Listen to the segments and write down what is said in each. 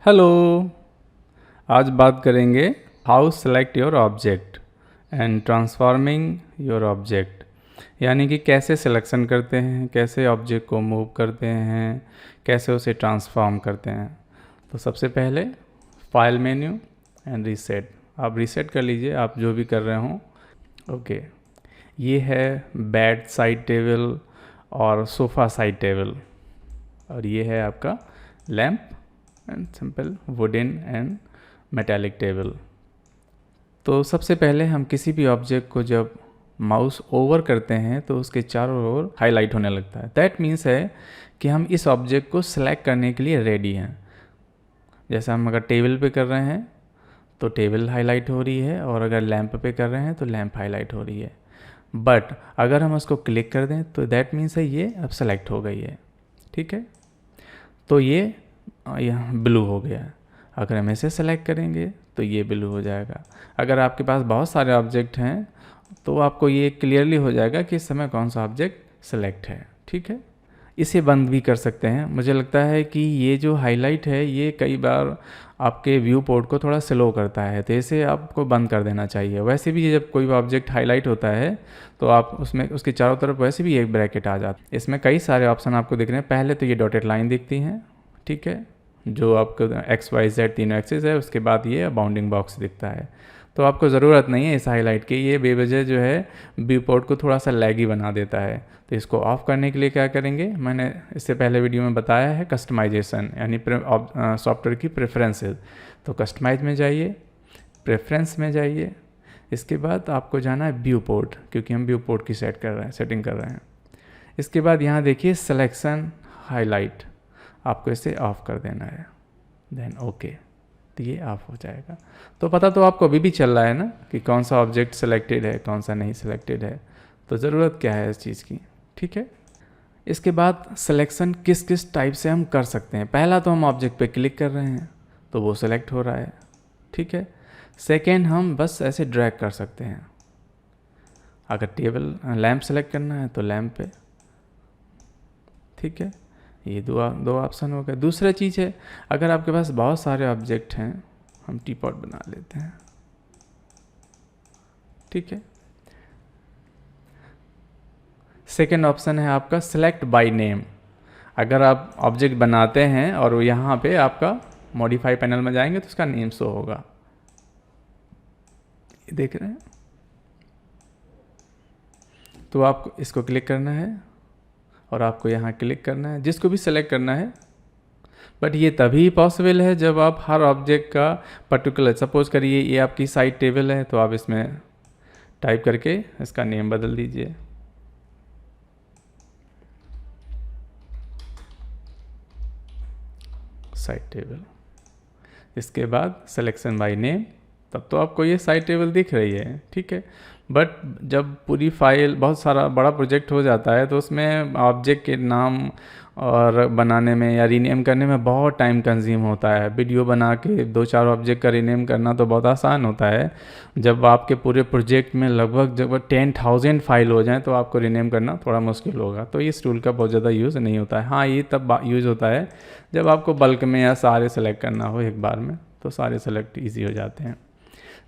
Hello. आज बात करेंगे how select your object and transforming your object, यानी कि कैसे सिलेक्शन करते हैं, कैसे ऑब्जेक्ट को मूव करते हैं, कैसे उसे ट्रांसफॉर्म करते हैं। तो सबसे पहले फाइल मेन्यू एंड रीसेट। आप रीसेट कर लीजिए, आप जो भी कर रहे हों। ओके, ये है बेड साइड टेबल और सोफ़ा साइड टेबल, और ये है आपका lamp and simple wooden and metallic table. तो सबसे पहले हम किसी भी ऑब्जेक्ट को जब माउस ओवर करते हैं तो उसके चारों ओर हाईलाइट होने लगता है। दैट मीन्स है कि हम इस ऑब्जेक्ट को सिलेक्ट करने के लिए रेडी हैं। जैसे हम अगर टेबल पे कर रहे हैं तो टेबल हाईलाइट हो रही है, और अगर लैंप पे कर रहे हैं तो लैंप हाईलाइट हो रही है। बट अगर हम उसको क्लिक कर दें तो दैट मीन्स है ये अब सेलेक्ट हो गई है। ठीक है, तो ये यहाँ ब्लू हो गया है। अगर हम इसे सेलेक्ट करेंगे तो ये ब्लू हो जाएगा। अगर आपके पास बहुत सारे ऑब्जेक्ट हैं तो आपको ये क्लियरली हो जाएगा कि इस समय कौन सा ऑब्जेक्ट सेलेक्ट है। ठीक है, इसे बंद भी कर सकते हैं। मुझे लगता है कि ये जो हाईलाइट है ये कई बार आपके व्यू पोर्ट को थोड़ा स्लो करता है, तो इसे आपको बंद कर देना चाहिए। वैसे भी जब कोई ऑब्जेक्ट हाईलाइट होता है तो आप उसमें उसके चारों तरफ वैसे भी एक ब्रैकेट आ जाता है। इसमें कई सारे ऑप्शन आपको दिख रहे हैं। पहले तो ये डॉटेड लाइन दिखती हैं, ठीक है, जो आपको XYZ तीनों एक्सिस है। उसके बाद ये बाउंडिंग बॉक्स दिखता है। तो आपको ज़रूरत नहीं है इस हाईलाइट की, ये बेवजह जो है व्यू पोर्ट को थोड़ा सा लैगी बना देता है। तो इसको ऑफ करने के लिए क्या करेंगे, मैंने इससे पहले वीडियो में बताया है, कस्टमाइजेशन यानी सॉफ्टवेयर की प्रेफरेंसेस। तो कस्टमाइज में जाइए, प्रेफरेंस में जाइए, इसके बाद आपको जाना है व्यू पोर्ट, क्योंकि हम व्यू पोर्ट की सेटिंग कर रहे हैं। इसके बाद यहाँ देखिए सिलेक्शन हाईलाइट, आपको इसे ऑफ कर देना है। देन ओके, तो ये ऑफ हो जाएगा। तो पता तो आपको अभी भी चल रहा है ना कि कौन सा ऑब्जेक्ट सिलेक्टेड है, कौन सा नहीं सिलेक्टेड है। तो ज़रूरत क्या है इस चीज़ की। ठीक है, इसके बाद सिलेक्शन किस किस टाइप से हम कर सकते हैं। पहला तो हम ऑब्जेक्ट पे क्लिक कर रहे हैं तो वो सिलेक्ट हो रहा है। ठीक है, सेकेंड हम बस ऐसे ड्रैग कर सकते हैं। अगर टेबल लैंप सेलेक्ट करना है तो लैंप पे। ठीक है, ये दो ऑप्शन हो गए। दूसरा चीज़ है, अगर आपके पास बहुत सारे ऑब्जेक्ट हैं, हम टी पॉट बना लेते हैं। ठीक है, सेकेंड ऑप्शन है आपका सिलेक्ट बाय नेम। अगर आप ऑब्जेक्ट बनाते हैं और यहाँ पे आपका मॉडिफाई पैनल में जाएंगे तो उसका नेम शो होगा। ये देख रहे हैं, तो आपको इसको क्लिक करना है और आपको यहाँ क्लिक करना है, जिसको भी सिलेक्ट करना है। बट ये तभी पॉसिबल है जब आप हर ऑब्जेक्ट का पर्टिकुलर, सपोज करिए ये आपकी साइड टेबल है तो आप इसमें टाइप करके इसका नेम बदल दीजिए। साइड टेबल, इसके बाद सिलेक्शन बाय नेम, तब तो आपको ये साइड टेबल दिख रही है। ठीक है, बट जब पूरी फाइल बहुत सारा बड़ा प्रोजेक्ट हो जाता है तो उसमें ऑब्जेक्ट के नाम और बनाने में या रीनेम करने में बहुत टाइम कंज्यूम होता है। वीडियो बना के 2-4 ऑब्जेक्ट का रीनेम करना तो बहुत आसान होता है। जब आपके पूरे प्रोजेक्ट में लगभग जब 10,000 फाइल हो जाएं तो आपको रीनेम करना थोड़ा मुश्किल होगा। तो इस टूल का बहुत ज़्यादा यूज़ नहीं होता है। हाँ, ये तब यूज़ होता है जब आपको बल्क में या सारे सेलेक्ट करना हो एक बार में, तो सारे सेलेक्ट ईजी हो जाते हैं।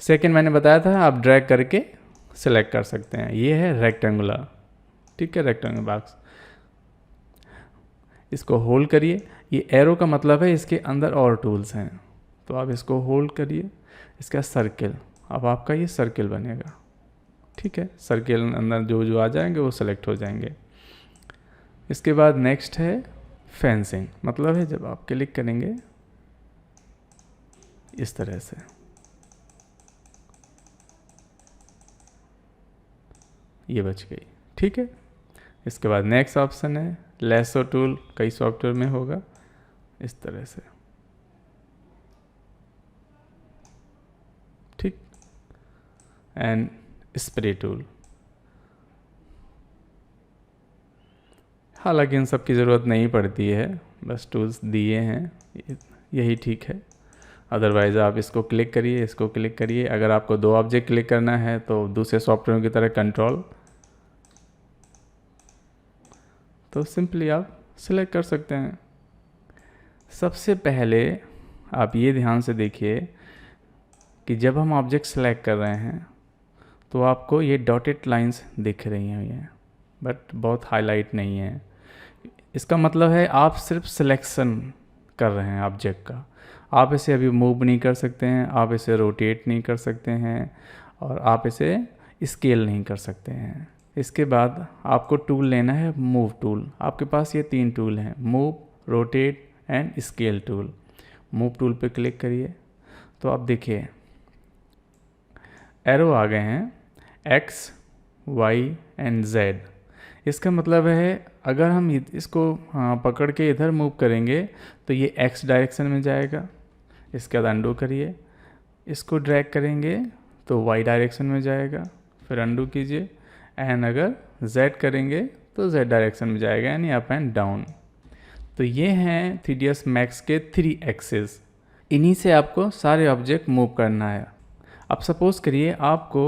सेकेंड मैंने बताया था आप ड्रैग करके सेलेक्ट कर सकते हैं। ये है रेक्टेंगुलर। ठीक है, रेक्टेंगुलर बॉक्स, इसको होल्ड करिए। ये एरो का मतलब है इसके अंदर और टूल्स हैं, तो आप इसको होल्ड करिए। इसका सर्किल, अब आपका ये सर्किल बनेगा। ठीक है, सर्किल अंदर जो जो आ जाएंगे वो सेलेक्ट हो जाएंगे। इसके बाद नेक्स्ट है फेंसिंग, मतलब है जब आप क्लिक करेंगे इस तरह से, ये बच गई। ठीक है, इसके बाद नेक्स्ट ऑप्शन है लेसो टूल, कई सॉफ्टवेयर में होगा इस तरह से। ठीक, एंड स्प्रे टूल, हालांकि इन सब की ज़रूरत नहीं पड़ती है, बस टूल्स दिए हैं यही ठीक है। अदरवाइज़ आप इसको क्लिक करिए, इसको क्लिक करिए। अगर आपको 2 ऑब्जेक्ट क्लिक करना है तो दूसरे सॉफ्टवेयर की तरह कंट्रोल, तो सिंपली आप सिलेक्ट कर सकते हैं। सबसे पहले आप ये ध्यान से देखिए कि जब हम ऑब्जेक्ट सेलेक्ट कर रहे हैं तो आपको ये डॉटेड लाइंस दिख रही हैं, बट बहुत हाईलाइट नहीं है। इसका मतलब है आप सिर्फ सिलेक्शन कर रहे हैं ऑब्जेक्ट का। आप इसे अभी मूव नहीं कर सकते हैं, आप इसे रोटेट नहीं कर सकते हैं, और आप इसे स्केल नहीं कर सकते हैं। इसके बाद आपको टूल लेना है मूव टूल। आपके पास ये 3 टूल हैं, move, rotate and scale tool. Move tool पे क्लिक करिए तो आप देखिए एरो आ गए हैं एक्स, वाई एंड जेड। इसका मतलब है अगर हम इसको पकड़ के इधर मूव करेंगे तो ये एक्स डायरेक्शन में जाएगा। इसके बाद अंडू करिए, इसको ड्रैग करेंगे तो वाई डायरेक्शन में जाएगा, फिर अंडू कीजिए, एंड अगर जेड करेंगे तो जेड डायरेक्शन में जाएगा, यानी अप एंड डाउन। तो ये हैं 3ds Max के 3 एक्सेस। इन्हीं से आपको सारे ऑब्जेक्ट मूव करना है। अब सपोज़ करिए आपको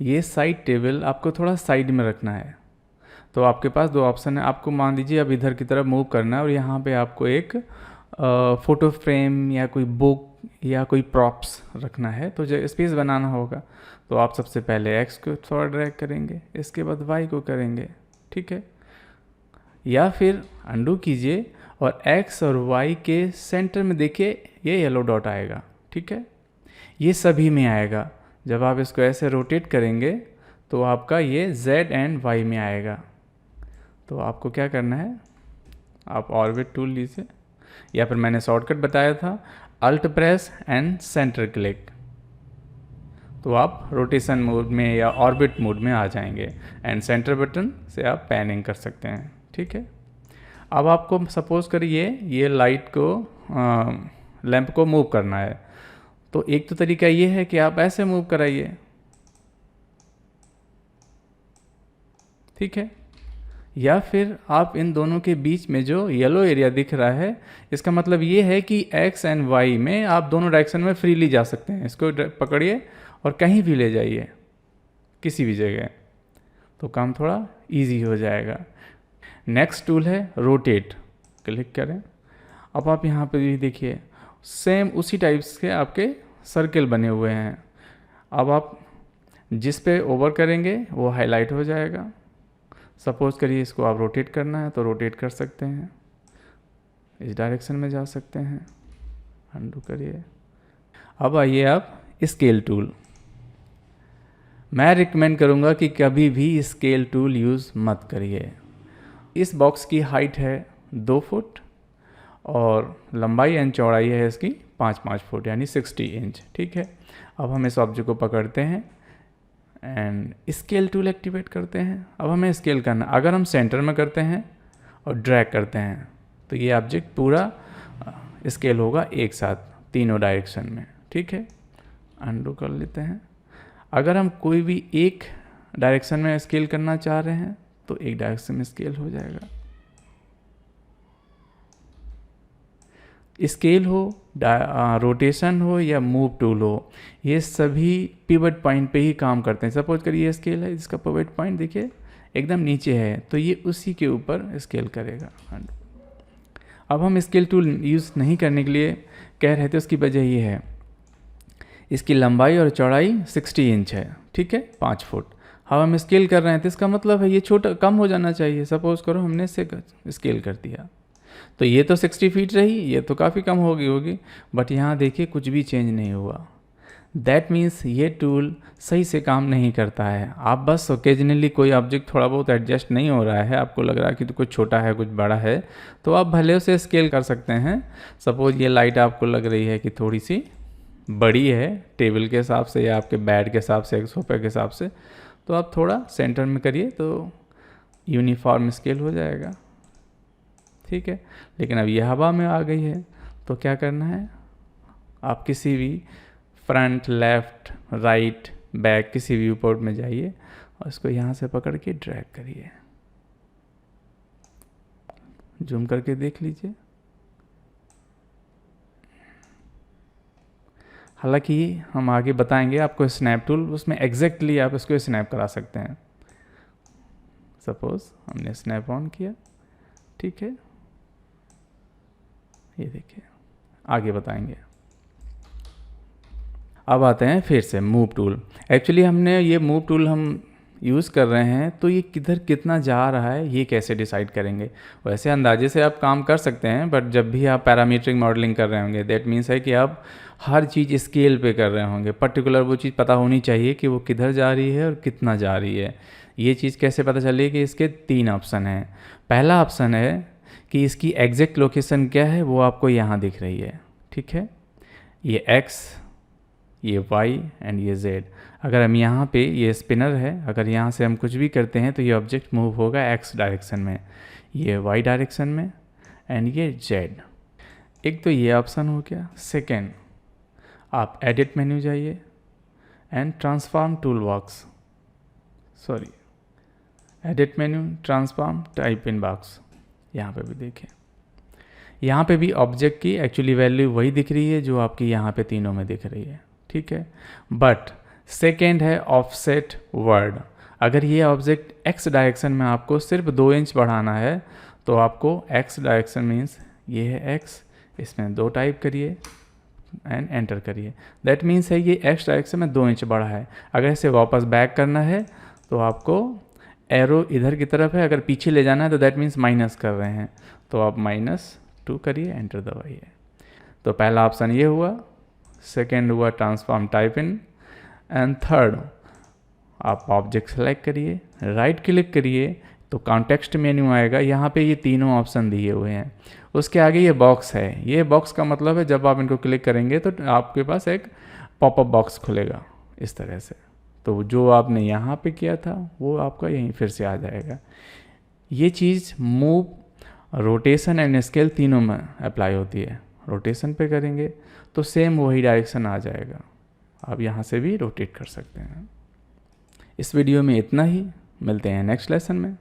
ये साइड टेबल आपको थोड़ा साइड में रखना है, तो आपके पास 2 ऑप्शन है। आपको मान लीजिए अब इधर की तरफ मूव करना है और यहाँ पे आपको एक फ़ोटो फ्रेम या कोई बुक या कोई प्रॉप्स रखना है, तो जो स्पेस बनाना होगा, तो आप सबसे पहले एक्स को थोड़ा ड्रैग करेंगे, इसके बाद वाई को करेंगे, ठीक है। या फिर अंडू कीजिए और एक्स और वाई के सेंटर में देखिए ये येलो डॉट आएगा, ठीक है। ये सभी में आएगा। जब आप इसको ऐसे रोटेट करेंगे तो आपका ये Z एंड Y में आएगा। तो आपको क्या करना है, आप ऑर्बिट टूल लीजिए, या फिर मैंने शॉर्टकट बताया था alt press and centre click, तो आप रोटेशन मोड में या ऑर्बिट मोड में आ जाएंगे, एंड सेंटर बटन से आप पैनिंग कर सकते हैं, ठीक है। अब आपको सपोज करिए ये लाइट को लैंप को मूव करना है, तो एक तो तरीका ये है कि आप ऐसे मूव कराइए, ठीक है। या फिर आप इन दोनों के बीच में जो येलो एरिया दिख रहा है, इसका मतलब ये है कि एक्स एंड वाई में आप दोनों डायरेक्शन में फ्रीली जा सकते हैं। इसको पकड़िए और कहीं भी ले जाइए, किसी भी जगह, तो काम थोड़ा इजी हो जाएगा। नेक्स्ट टूल है रोटेट, क्लिक करें। अब आप यहाँ पे भी देखिए सेम उसी टाइप्स के आपके सर्कल बने हुए हैं। अब आप जिस पे ओवर करेंगे वो हाईलाइट हो जाएगा। सपोज़ करिए इसको आप रोटेट करना है तो रोटेट कर सकते हैं, इस डायरेक्शन में जा सकते हैं, अंडू करिए। अब आइए आप स्केल टूल। मैं रिकमेंड करूँगा कि कभी भी स्केल टूल यूज़ मत करिए। इस बॉक्स की हाइट है 2 फुट और लंबाई एंड चौड़ाई है इसकी 5-5 फुट, यानी 60 इंच, ठीक है। अब हम इस ऑब्जेक्ट को पकड़ते हैं एंड स्केल टूल एक्टिवेट करते हैं। अब हमें स्केल करना, अगर हम सेंटर में करते हैं और ड्रैग करते हैं तो ये ऑब्जेक्ट पूरा स्केल होगा एक साथ तीनों डायरेक्शन में, ठीक है। अंडू कर लेते हैं। अगर हम कोई भी एक डायरेक्शन में स्केल करना चाह रहे हैं तो एक डायरेक्शन में स्केल हो जाएगा। स्केल हो, रोटेशन हो या मूव टूल हो, ये सभी पिवट पॉइंट पे ही काम करते हैं। सपोज करिए ये स्केल है, इसका पिवट पॉइंट देखिए एकदम नीचे है, तो ये उसी के ऊपर स्केल करेगा। अब हम स्केल टूल यूज़ नहीं करने के लिए कह रहे थे, उसकी वजह ये है इसकी लंबाई और चौड़ाई 60 इंच है, ठीक है, 5 फुट। अब हम स्केल कर रहे हैं तो इसका मतलब है ये छोटा कम हो जाना चाहिए। सपोज करो हमने इससे स्केल कर दिया तो ये तो 60 फीट रही, ये तो काफ़ी कम होगी, बट यहाँ देखिए कुछ भी चेंज नहीं हुआ। दैट मीन्स ये टूल सही से काम नहीं करता है। आप बस ओकेजनली कोई ऑब्जेक्ट थोड़ा बहुत एडजस्ट नहीं हो रहा है, आपको लग रहा है कि तो कुछ छोटा है कुछ बड़ा है, तो आप भले उसे स्केल कर सकते हैं। सपोज ये लाइट आपको लग रही है कि थोड़ी सी बड़ी है टेबल के हिसाब से या आपके बेड के हिसाब से, सोफे के हिसाब से, तो आप थोड़ा सेंटर में करिए तो यूनिफॉर्म स्केल हो जाएगा, ठीक है। लेकिन अब ये हवा में आ गई है तो क्या करना है, आप किसी भी फ्रंट, लेफ्ट, राइट, बैक किसी व्यू पोर्ट में जाइए और इसको यहाँ से पकड़ के ड्रैग करिए, जूम करके देख लीजिए। हालांकि हम आगे बताएंगे आपको स्नैप टूल, उसमें एग्जैक्टली आप इसको स्नैप करा सकते हैं। सपोज हमने स्नैप ऑन किया, ठीक है, ये देखिए आगे बताएंगे। अब आते हैं फिर से मूव टूल। एक्चुअली हमने ये मूव टूल हम यूज़ कर रहे हैं, तो ये किधर कितना जा रहा है ये कैसे डिसाइड करेंगे। वैसे अंदाजे से आप काम कर सकते हैं, बट जब भी आप पैरामीट्रिक मॉडलिंग कर रहे होंगे, दैट मीन्स है कि आप हर चीज़ स्केल पे कर रहे होंगे। पर्टिकुलर वो चीज़ पता होनी चाहिए कि वो किधर जा रही है और कितना जा रही है। ये चीज़ कैसे पता चलेगी कि इसके 3 ऑप्शन हैं। पहला ऑप्शन है कि इसकी एग्जैक्ट लोकेशन क्या है, वो आपको यहाँ दिख रही है, ठीक है। ये x, ये y एंड ये z। अगर हम यहाँ पे, ये स्पिनर है, अगर यहाँ से हम कुछ भी करते हैं तो ये ऑब्जेक्ट मूव होगा x डायरेक्शन में, ये y डायरेक्शन में एंड ये z। एक तो ये ऑप्शन हो गया। सेकेंड, आप एडिट मेन्यू जाइए and transform tool box, sorry edit menu, transform type in box, यहाँ पे भी देखें। यहाँ पे भी ऑब्जेक्ट की एक्चुअली वैल्यू वही दिख रही है जो आपकी यहाँ पे तीनों में दिख रही है, ठीक है। बट सेकेंड है ऑफसेट वर्ड। अगर ये ऑब्जेक्ट x डायरेक्शन में आपको सिर्फ 2 इंच बढ़ाना है तो आपको x डायरेक्शन मीन्स ये है x, इसमें 2 टाइप करिए एंड एंटर करिए। दैट मीन्स है ये x डायरेक्शन में 2 इंच बढ़ा है। अगर इसे वापस बैक करना है तो आपको एरो इधर की तरफ है, अगर पीछे ले जाना है तो दैट मीन्स माइनस कर रहे हैं, तो आप -2 करिए, एंटर दबाइए। तो पहला ऑप्शन ये हुआ, सेकेंड हुआ transform type in, and third आप ऑब्जेक्ट सेलेक्ट करिए, राइट क्लिक करिए तो कॉन्टेक्स्ट मेन्यू आएगा। यहाँ पे ये तीनों ऑप्शन दिए हुए हैं। उसके आगे ये बॉक्स है। ये बॉक्स का मतलब है जब आप इनको क्लिक करेंगे तो आपके पास एक पॉपअप बॉक्स खुलेगा इस तरह से। तो जो आपने यहाँ पे किया था वो आपका यहीं फिर से आ जाएगा। ये चीज़ मूव, रोटेशन एंड स्केल तीनों में अप्लाई होती है। रोटेशन पे करेंगे तो सेम वही डायरेक्शन आ जाएगा, आप यहाँ से भी रोटेट कर सकते हैं। इस वीडियो में इतना ही, मिलते हैं नेक्स्ट लेसन में।